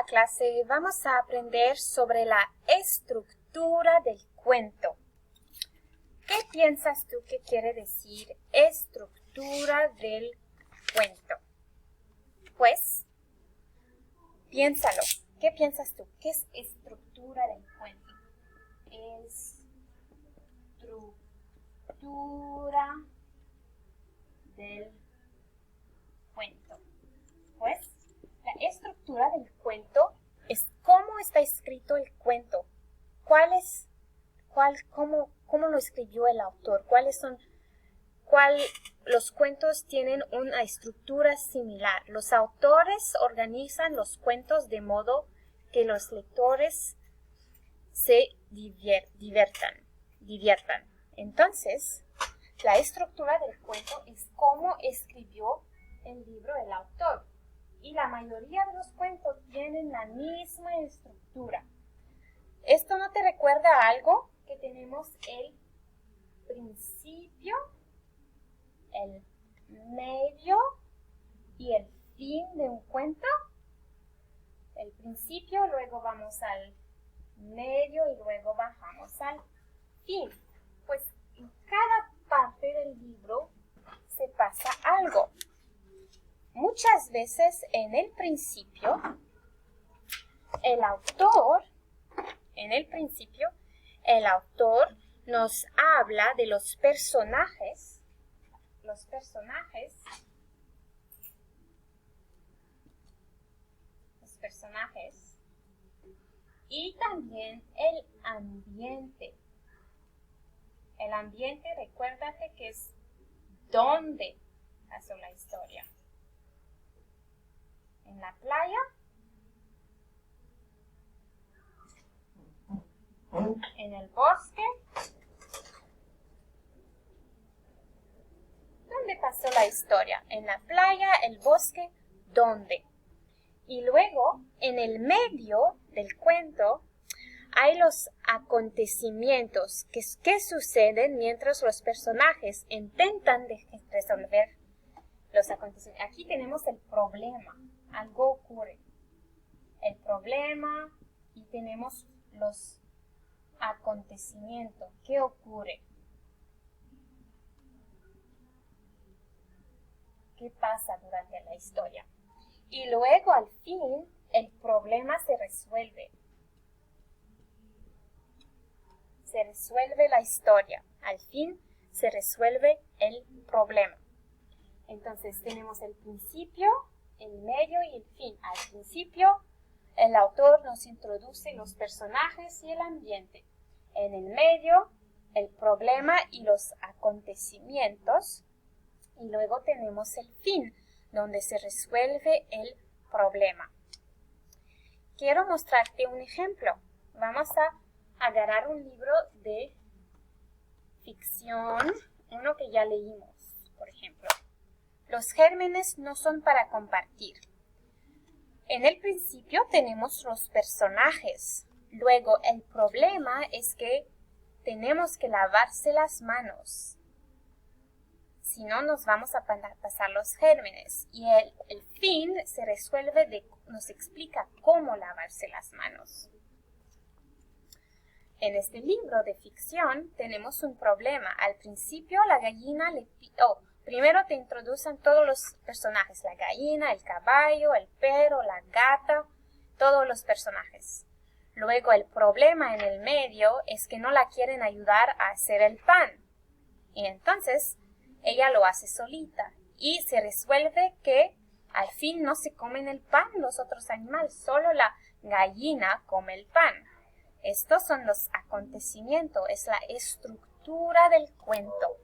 la clase vamos a aprender sobre la estructura del cuento. ¿Qué piensas tú que quiere decir estructura del cuento? Pues, piénsalo. ¿Qué piensas tú? ¿Qué es estructura del cuento? Estructura del cuento. Pues, la estructura del cuento es cómo está escrito el cuento. ¿Cómo lo escribió el autor? Los cuentos tienen una estructura similar. Los autores organizan los cuentos de modo que los lectores se diviertan. Entonces, la estructura del cuento es cómo escribió el libro el autor. Y la mayoría de los cuentos tienen la misma estructura. ¿Esto no te recuerda a algo? Que tenemos el principio, el medio y el fin de un cuento. El principio, luego vamos al medio y luego bajamos al fin. Pues en cada parte del libro se pasa algo. Muchas veces en el principio, el autor nos habla de los personajes y también el ambiente. El ambiente, recuérdate que es donde pasó la historia. En la playa, en el bosque, ¿dónde pasó la historia? En la playa, el bosque, ¿dónde? Y luego, en el medio del cuento, hay los acontecimientos que suceden mientras los personajes intentan resolver los acontecimientos. Aquí tenemos el problema. Algo ocurre. El problema y tenemos los acontecimientos. ¿Qué ocurre? ¿Qué pasa durante la historia? Y luego al fin el problema se resuelve. Se resuelve la historia. Al fin se resuelve el problema. Entonces tenemos el principio, el medio y el fin. Al principio, el autor nos introduce los personajes y el ambiente. En el medio, el problema y los acontecimientos. Y luego tenemos el fin, donde se resuelve el problema. Quiero mostrarte un ejemplo. Vamos a agarrar un libro de ficción, uno que ya leímos, por ejemplo. Los gérmenes no son para compartir. En el principio tenemos los personajes. Luego el problema es que tenemos que lavarse las manos. Si no, nos vamos a pasar los gérmenes. Y el fin se resuelve, nos explica cómo lavarse las manos. En este libro de ficción tenemos un problema. Al principio la gallina primero te introducen todos los personajes. La gallina, el caballo, el perro, la gata, todos los personajes. Luego el problema en el medio es que no la quieren ayudar a hacer el pan. Y entonces ella lo hace solita. Y se resuelve que al fin no se comen el pan los otros animales. Solo la gallina come el pan. Estos son los acontecimientos. Es la estructura del cuento.